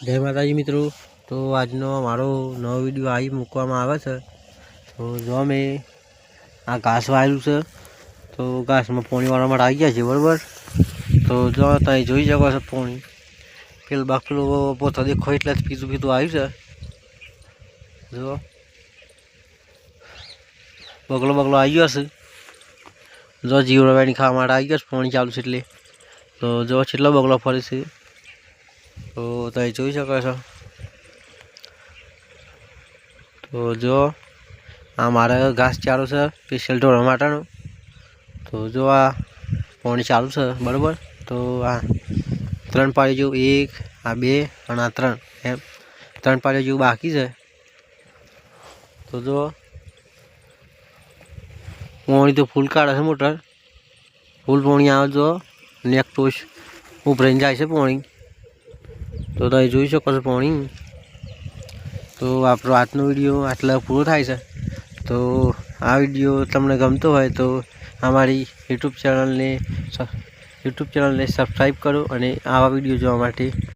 જય માતાજી મિત્રો। તો આજનો મારો નવો વિડીયો આવી મૂકવામાં આવે છે। તો જો અમે આ ઘાસ વાયેલું છે, તો ઘાસમાં પાણી વાળવા માટે આવી ગયા છે બરાબર। તો જો તમે જોઈ શકો છો પાણી પેલું બાકલું પોતો દેખો એટલે જ પીતું પીતું આવ્યું છે। જો બગલો બગલો આવી ગયો છે। જો જીવડા વેણી ખાવા માટે આવી ગયો છે, પાણી ચાલુ છે એટલે। તો જો કેટલો બગલો ફરે છે, તો તમે જોઈ શકો છો। તો જો આ મારે ઘાસ ચાલુ છે સ્પેશિયલ ઢોરવા માટેનું। તો જો આ પાણી ચાલુ છે બરાબર। તો આ 3 પાળી જેવું, 1 આ 2 અને આ 3 એમ 3 પાળી જેવું બાકી છે। તો જો પાણી તો ફૂલ કાઢે છે મોટર, ફૂલ પાણી આવે। જો નેક ટોચ ઉભરાઈને જાય છે પાણી। તો તમે જોઈ શકો છો પાણી। તો આપણો આજનો વિડીયો આટલા પૂરો થાય છે। તો આ વિડીયો તમને ગમતો હોય તો અમારી યુટ્યુબ ચેનલને સબસ્ક્રાઈબ કરો અને આવા વિડીયો જોવા માટે